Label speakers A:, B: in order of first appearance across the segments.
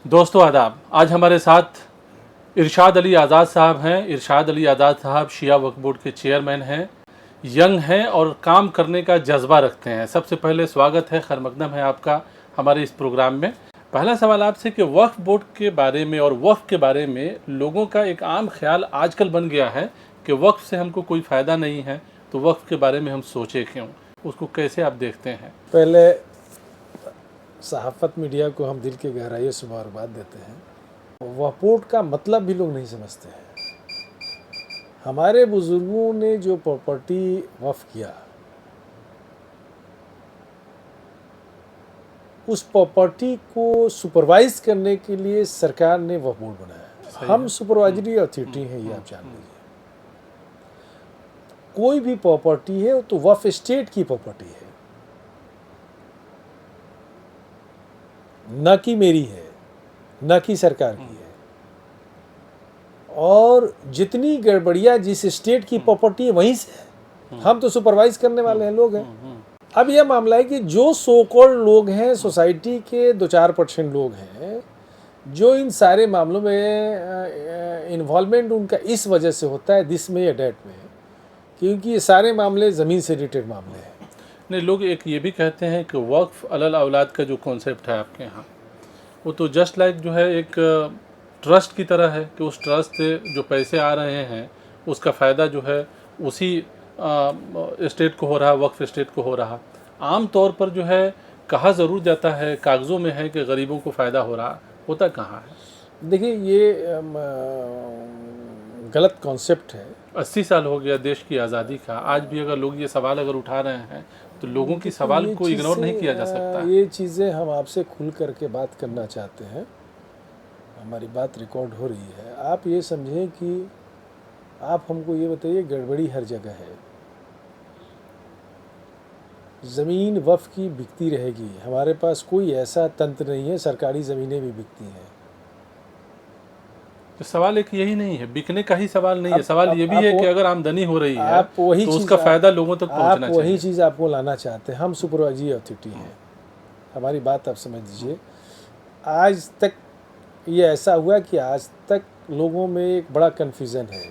A: दोस्तों आदाब। आज हमारे साथ इरशाद अली आज़ाद साहब हैं। इरशाद अली आज़ाद साहब शिया वक्फ बोर्ड के चेयरमैन हैं, यंग हैं और काम करने का जज्बा रखते हैं। सबसे पहले स्वागत है, खैर मकदम है आपका हमारे इस प्रोग्राम में। पहला सवाल आपसे कि वक्फ बोर्ड के बारे में और वक्फ के बारे में लोगों का एक आम ख्याल आजकल बन गया है कि वक्फ से हमको कोई फ़ायदा नहीं है, तो वक्फ के बारे में हम सोचे क्यों? उसको कैसे आप देखते हैं?
B: पहले सहाफ़त मीडिया को हम दिल की गहराइयों से मुबारकबाद देते हैं। वक्फ बोर्ड का मतलब भी लोग नहीं समझते हैं। हमारे बुज़ुर्गों ने जो प्रॉपर्टी वक्फ किया, उस प्रॉपर्टी को सुपरवाइज़ करने के लिए सरकार ने वक्फ बोर्ड बनाया। हम सुपरवाइजरी अथॉरिटी हैं, ये आप जान लीजिए। कोई भी प्रॉपर्टी है तो वक्फ स्टेट की प्रॉपर्टी है, न कि मेरी है, न कि सरकार की है। और जितनी गड़बड़ियाँ जिस स्टेट की प्रॉपर्टी है वहीं से है। हम तो सुपरवाइज करने वाले हैं, लोग हैं। अब यह मामला है कि जो सो कॉल्ड लोग हैं, सोसाइटी के 2-4% लोग हैं जो इन सारे मामलों में इन्वॉल्वमेंट उनका इस वजह से होता है दिस में या डेट में, क्योंकि ये सारे मामले ज़मीन से रिलेटेड मामले हैं।
A: नहीं, लोग एक ये भी कहते हैं कि वक्फ अलल औलाद का जो कॉन्सेप्ट है आपके यहाँ, वो तो जस्ट लाइक जो है एक ट्रस्ट की तरह है कि उस ट्रस्ट से जो पैसे आ रहे हैं उसका फ़ायदा जो है उसी स्टेट को हो रहा, वक्फ स्टेट को हो रहा। आम तौर पर जो है कहा ज़रूर जाता है, कागज़ों में है कि गरीबों को फ़ायदा हो रहा, होता कहाँ है?
B: देखिए, ये गलत कॉन्सेप्ट है।
A: 80 साल हो गया देश की आज़ादी का, आज भी अगर लोग ये सवाल अगर उठा रहे हैं तो लोगों की सवाल को इग्नोर नहीं किया जा सकता।
B: ये चीज़ें हम आपसे खुल करके बात करना चाहते हैं। हमारी बात रिकॉर्ड हो रही है। आप ये समझें कि आप हमको ये बताइए, गड़बड़ी हर जगह है। ज़मीन वक्फ की बिकती रहेगी। हमारे पास कोई ऐसा तंत्र नहीं है, सरकारी ज़मीनें भी बिकती हैं।
A: तो सवाल एक यही नहीं है, बिकने का ही सवाल नहीं है। सवाल ये भी है कि अगर आमदनी हो रही है तो उसका फ़ायदा लोगों तक पहुंचना चाहिए।
B: वही चीज़ आपको लाना चाहते हैं। हम सुपरवाइजरी अथॉरिटी हैं, हमारी बात आप समझ लीजिए। आज तक ये ऐसा हुआ कि आज तक लोगों में एक बड़ा कन्फ्यूज़न है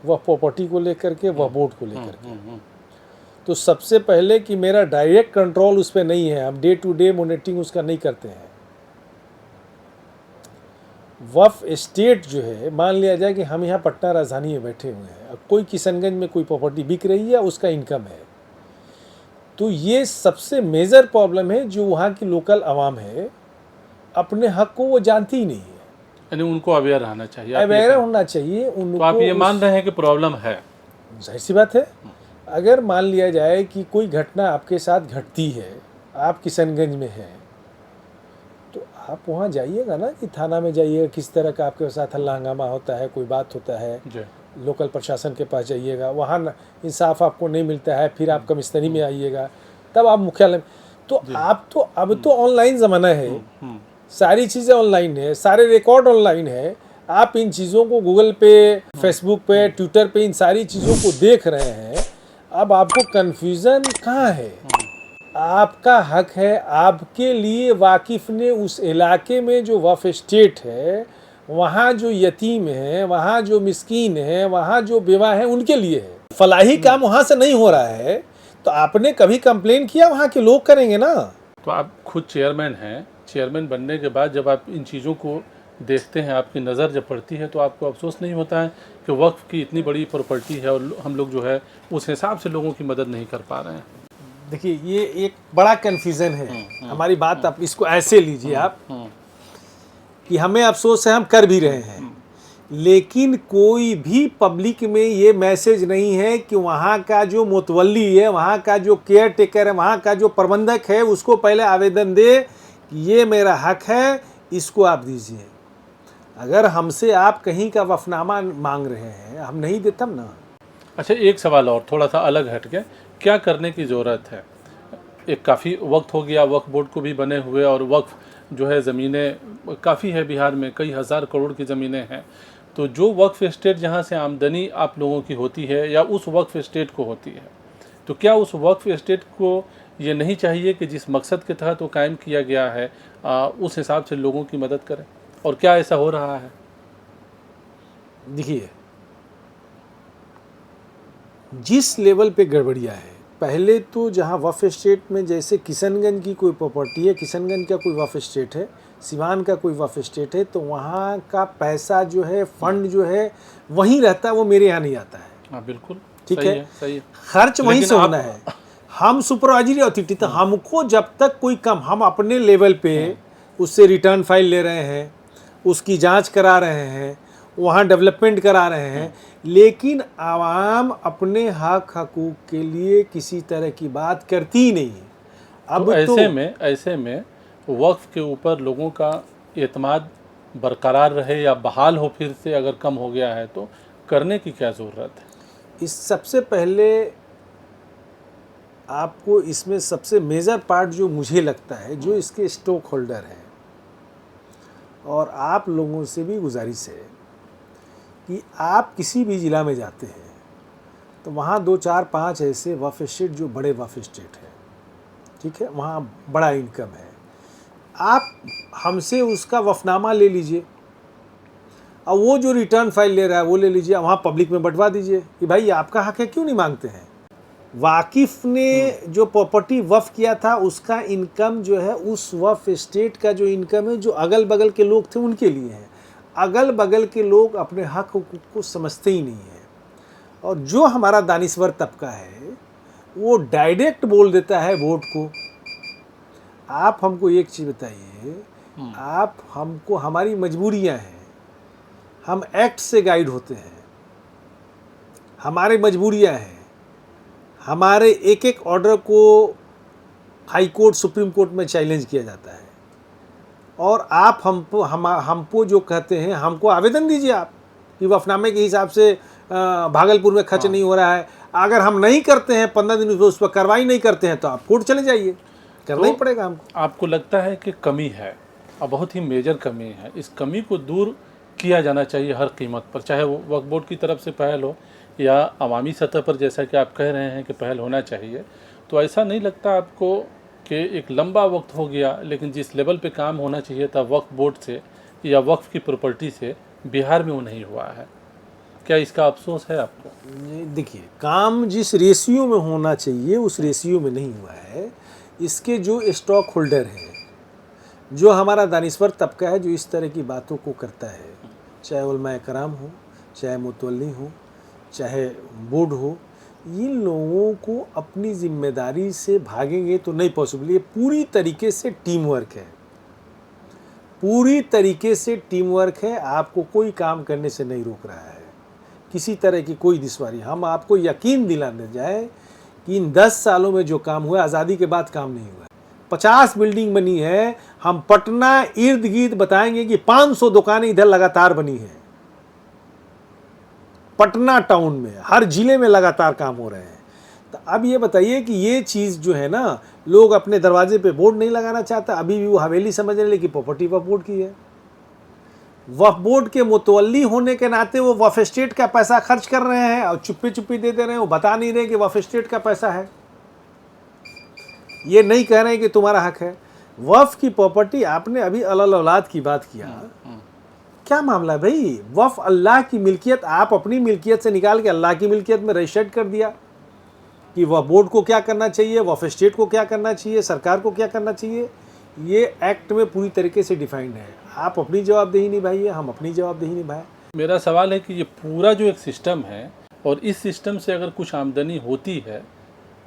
B: वह प्रॉपर्टी को लेकर के, वह बोर्ड को लेकर के। तो सबसे पहले कि मेरा डायरेक्ट कंट्रोल उस पर नहीं है, हम डे टू डे मॉनिटरिंग उसका नहीं करते हैं। वक्फ स्टेट जो है, मान लिया जाए कि हम यहाँ पटना राजधानी में बैठे हुए हैं, अब कोई किशनगंज में कोई प्रॉपर्टी बिक रही है, उसका इनकम है, तो ये सबसे मेजर प्रॉब्लम है। जो वहाँ की लोकल आवाम है, अपने हक को वो जानती ही नहीं है।
A: यानी उनको अवेयर रहना चाहिए,
B: अवेयर होना चाहिए उनको।
A: तो आप ये मान रहे हैं कि प्रॉब्लम है?
B: जाहिर सी बात है। अगर मान लिया जाए कि कोई घटना आपके साथ घटती है, आप किशनगंज में हैं, तो आप वहाँ जाइएगा ना, कि थाना में जाइएगा, किस तरह का आपके साथ हल्ला हंगामा होता है, कोई बात होता है, लोकल प्रशासन के पास जाइएगा, वहाँ इंसाफ आपको नहीं मिलता है, फिर आप कमिश्नरी में आइएगा, तब आप मुख्यालय। तो आप तो अब तो ऑनलाइन ज़माना है, सारी चीज़ें ऑनलाइन है, सारे रिकॉर्ड ऑनलाइन है। आप इन चीज़ों को गूगल पे, फेसबुक पे, ट्विटर पे इन सारी चीज़ों को देख रहे हैं। अब आपको कन्फ्यूज़न कहाँ है? आपका हक है, आपके लिए वाकिफ़ ने उस इलाके में जो वक्फ स्टेट है, वहाँ जो यतीम है, वहाँ जो मिस्कीन है, वहाँ जो बेवा है, उनके लिए है। फलाही काम वहाँ से नहीं हो रहा है, तो आपने कभी कंप्लेन किया? वहाँ के लोग करेंगे ना।
A: तो आप खुद चेयरमैन हैं, चेयरमैन बनने के बाद जब आप इन चीज़ों को देखते हैं, आपकी नज़र जब पड़ती है, तो आपको अफसोस नहीं होता है कि वक्फ की इतनी बड़ी प्रॉपर्टी है और हम लोग जो है उस हिसाब से लोगों की मदद नहीं कर पा रहे हैं?
B: देखिए, ये एक बड़ा कन्फ्यूज़न है। हमारी बात आप इसको ऐसे लीजिए आप, कि हमें अफसोस है, हम कर भी रहे हैं, लेकिन कोई भी पब्लिक में ये मैसेज नहीं है कि वहाँ का जो मुतवल्ली है, वहाँ का जो केयर टेकर है, वहाँ का जो प्रबंधक है, उसको पहले आवेदन दे कि ये मेरा हक है, इसको आप दीजिए। अगर हमसे आप कहीं का वफनामा मांग रहे हैं, हम नहीं देते ना।
A: अच्छा, एक सवाल और थोड़ा सा अलग हट के, क्या करने की ज़रूरत है? एक काफ़ी वक्त हो गया वक्फ बोर्ड को भी बने हुए, और वक्फ जो है ज़मीनें काफ़ी है बिहार में, कई हज़ार करोड़ की ज़मीनें हैं। तो जो वक्फ स्टेट जहाँ से आमदनी आप लोगों की होती है या उस वक्फ स्टेट को होती है, तो क्या उस वक्फ स्टेट को ये नहीं चाहिए कि जिस मकसद के तहत वो कायम किया गया है उस हिसाब से लोगों की मदद करें? और क्या ऐसा हो रहा है?
B: देखिए, जिस लेवल पे गड़बड़िया है, पहले तो जहाँ वफ स्टेट में, जैसे किशनगंज की कोई प्रॉपर्टी है, किशनगंज का कोई वफ स्टेट है, सिवान का कोई वफ स्टेट है, तो वहाँ का पैसा जो है, फंड जो है वहीं रहता है, वो मेरे यहाँ नहीं आता है।
A: हाँ बिल्कुल,
B: ठीक
A: सही
B: है,
A: सही है।
B: खर्च वहीं
A: लेकिन
B: से होना है। हम सुपरवाइजरी अथॉरिटी, तो हमको जब तक कोई कम, हम अपने लेवल पे उससे रिटर्न फाइल ले रहे हैं, उसकी जांच करा रहे हैं, वहाँ डेवलपमेंट करा रहे हैं, लेकिन आवाम अपने हक हकूक़ के लिए किसी तरह की बात करती ही नहीं है। अब
A: तो ऐसे में वक्फ के ऊपर लोगों का एतमाद बरकरार रहे या बहाल हो, फिर से अगर कम हो गया है तो करने की क्या ज़रूरत है?
B: इस सबसे पहले आपको इसमें सबसे मेजर पार्ट जो मुझे लगता है, जो इसके स्टॉक होल्डर हैं, और आप लोगों से भी गुजारिश है कि आप किसी भी ज़िला में जाते हैं तो वहाँ 2 4 5 ऐसे वफ स्टेट जो बड़े वफ स्टेट हैं, ठीक है, वहाँ बड़ा इनकम है, आप हमसे उसका वफनामा ले लीजिए, और वो जो रिटर्न फाइल ले रहा है वो ले लीजिए, वहाँ पब्लिक में बंटवा दीजिए कि भाई आपका हक है, क्यों नहीं मांगते हैं। वाकिफ़ ने जो प्रॉपर्टी वफ़ किया था, उसका इनकम जो है उस वफ़ स्टेट का जो इनकम है, जो अगल बगल के लोग थे उनके लिए है। अगल बगल के लोग अपने हक हुकूक को समझते ही नहीं है, और जो हमारा दानिश्वर तबका है वो डायरेक्ट बोल देता है वोट को। आप हमको एक चीज़ बताइए, आप हमको, हमारी मजबूरियां हैं, हम एक्ट से गाइड होते हैं, हमारे मजबूरियां हैं, हमारे एक एक ऑर्डर को हाई कोर्ट सुप्रीम कोर्ट में चैलेंज किया जाता है, और आप हमको जो कहते हैं, हमको आवेदन दीजिए आप कि वफनामे के हिसाब से भागलपुर में खर्च नहीं हो रहा है, अगर हम नहीं करते हैं 15 दिन उस पर कार्रवाई नहीं करते हैं तो आप कोर्ट चले जाइए, करना ही पड़ेगा हमको।
A: आपको लगता है कि कमी है, और बहुत ही मेजर कमी है, इस कमी को दूर किया जाना चाहिए हर कीमत पर, चाहे वो वक्फ बोर्ड की तरफ से पहल हो या अवामी सतह पर, जैसा कि आप कह रहे हैं कि पहल होना चाहिए। तो ऐसा नहीं लगता आपको कि एक लंबा वक्त हो गया, लेकिन जिस लेवल पे काम होना चाहिए था वक्फ बोर्ड से या वक्फ की प्रॉपर्टी से, बिहार में वो नहीं हुआ है? क्या इसका अफसोस है आपको?
B: देखिए, काम जिस रेशियो में होना चाहिए उस रेशियो में नहीं हुआ है। इसके जो स्टॉक होल्डर हैं, जो हमारा दानिश्वर तबका है, जो इस तरह की बातों को करता है, चाहे उलमाए कराम हो, चाहे मुतवल्ली हो, चाहे बोर्ड हो, इन लोगों को अपनी जिम्मेदारी से भागेंगे तो नहीं पॉसिबल। ये पूरी तरीके से टीम वर्क है, पूरी तरीके से टीम वर्क है, आपको कोई काम करने से नहीं रोक रहा है, किसी तरह की कोई दुश्वारी। हम आपको यकीन दिलाने जाए कि इन 10 सालों में जो काम हुआ, आज़ादी के बाद काम नहीं हुआ। 50 बिल्डिंग बनी है, हम पटना इर्द गिर्द बताएंगे कि 500 दुकानें इधर लगातार बनी हैं, पटना टाउन में, हर जिले में लगातार काम हो रहे हैं। तो अब ये बताइए कि ये चीज़ जो है ना, लोग अपने दरवाजे पे बोर्ड नहीं लगाना चाहता, अभी भी वो हवेली समझ रहे, लेकिन प्रॉपर्टी वक्फ बोर्ड की है। वक्फ बोर्ड के मुतवल्ली होने के नाते वो वक्फ स्टेट का पैसा खर्च कर रहे हैं और चुप्पी चुप्पी दे रहे हैं, वो बता नहीं रहे कि वक्फ स्टेट का पैसा है, ये नहीं कह रहे हैं कि तुम्हारा हक है। वक्फ की प्रॉपर्टी, आपने अभी अलल औलाद की बात किया, क्या मामला है भाई? वक्फ अल्लाह की मिल्कियत, आप अपनी मिल्कियत से निकाल के अल्लाह की मिल्कियत में रजिस्टर्ड कर दिया कि वक्फ बोर्ड को क्या करना चाहिए, वक्फ स्टेट को क्या करना चाहिए, सरकार को क्या करना चाहिए, ये एक्ट में पूरी तरीके से डिफाइंड है। आप अपनी जवाबदेही निभाइए, हम अपनी जवाबदेही निभाएं।
A: मेरा सवाल है कि ये पूरा जो एक सिस्टम है, और इस सिस्टम से अगर कुछ आमदनी होती है,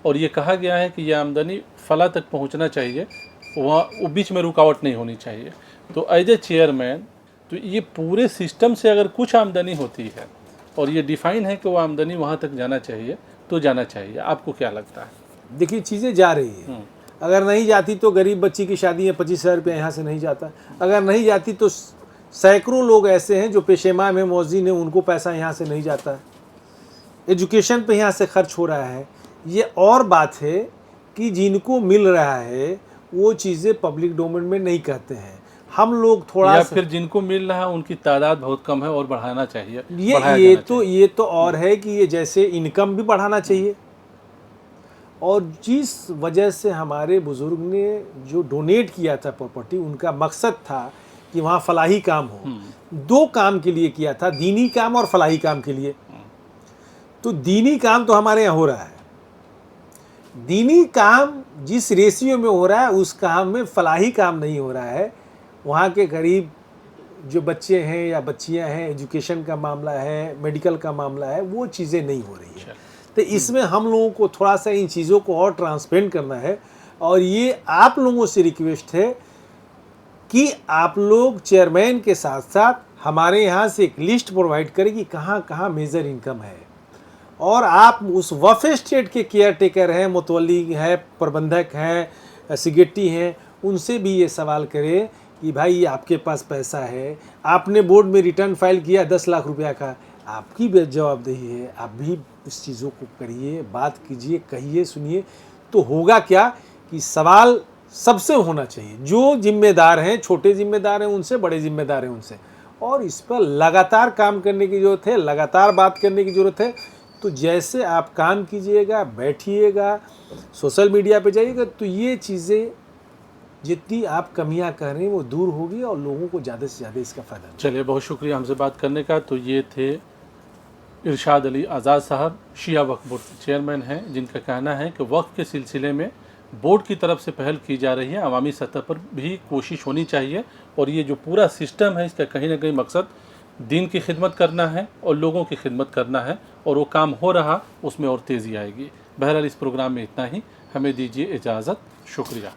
A: और ये कहा गया है कि ये आमदनी फला तक पहुंचना चाहिए, वहाँ वो बीच में रुकावट नहीं होनी चाहिए, तो एज ए चेयरमैन, तो ये पूरे सिस्टम से अगर कुछ आमदनी होती है और ये डिफाइन है कि वो आमदनी वहाँ तक जाना चाहिए, तो जाना चाहिए, आपको क्या लगता है?
B: देखिए, चीज़ें जा रही हैं, अगर नहीं जाती तो गरीब बच्ची की शादी है 25,000 रुपया यहाँ से नहीं जाता, अगर नहीं जाती तो सैकड़ों लोग ऐसे हैं जो पेशेमा में मौजिन हैं, उनको पैसा यहाँ से नहीं जाता है, एजुकेशन पे यहाँ से खर्च हो रहा है। ये और बात है कि जिनको मिल रहा है वो चीज़ें पब्लिक डोमेन में नहीं कहते हैं, हम लोग थोड़ा,
A: या फिर जिनको मिल रहा है उनकी तादाद बहुत कम है और बढ़ाना चाहिए,
B: ये तो और है कि ये जैसे इनकम भी बढ़ाना चाहिए, और जिस वजह से हमारे बुज़ुर्ग ने जो डोनेट किया था प्रॉपर्टी, उनका मकसद था कि वहाँ फलाही काम हो। दो काम के लिए किया था, दीनी काम और फलाही काम के लिए। तो दीनी काम तो हमारे यहाँ हो रहा है, दीनी काम जिस रेशियो में हो रहा है उस काम में फलाही काम नहीं हो रहा है। वहाँ के गरीब जो बच्चे हैं या बच्चियाँ हैं, एजुकेशन का मामला है, मेडिकल का मामला है, वो चीज़ें नहीं हो रही है। तो इसमें हम लोगों को थोड़ा सा इन चीज़ों को और ट्रांसपेरेंट करना है। और ये आप लोगों से रिक्वेस्ट है कि आप लोग चेयरमैन के साथ साथ हमारे यहाँ से एक लिस्ट प्रोवाइड करें कि कहाँ कहाँ मेजर इनकम है। और आप उस वफ़ स्टेट के केयर टेकर हैं, मुतवल्ली हैं, प्रबंधक हैं, सिक्योरिटी हैं, उनसे भी ये सवाल करें कि भाई आपके पास पैसा है, आपने बोर्ड में रिटर्न फाइल किया 10 लाख रुपया का, आपकी भी जवाबदेही है, आप भी इस चीज़ों को करिए, बात कीजिए, कहिए, सुनिए। तो होगा क्या कि सवाल सबसे होना चाहिए, जो जिम्मेदार हैं, छोटे जिम्मेदार हैं उनसे, बड़े जिम्मेदार हैं उनसे। और इस पर लगातार काम करने की ज़रूरत है, लगातार बात करने की ज़रूरत है। तो जैसे आप काम कीजिएगा, बैठिएगा, सोशल मीडिया पे जाइएगा, तो ये चीज़ें जितनी आप कमियां कर रहे हैं वो दूर होगी और लोगों को ज़्यादा से ज़्यादा इसका फ़ायदा मिलेगा।
A: चलिए, बहुत शुक्रिया हमसे बात करने का। तो ये थे इरशाद अली आज़ाद साहब, शिया वक्फ बोर्ड के चेयरमैन हैं, जिनका कहना है कि वक्फ के सिलसिले में बोर्ड की तरफ से पहल की जा रही है, अवामी सतह पर भी कोशिश होनी चाहिए। और ये जो पूरा सिस्टम है इसका कहीं ना कहीं मकसद दीन की खिदमत करना है और लोगों की खिदमत करना है, और वो काम हो रहा, उसमें और तेज़ी आएगी। बहरहाल इस प्रोग्राम में इतना ही, हमें दीजिए इजाज़त, शुक्रिया।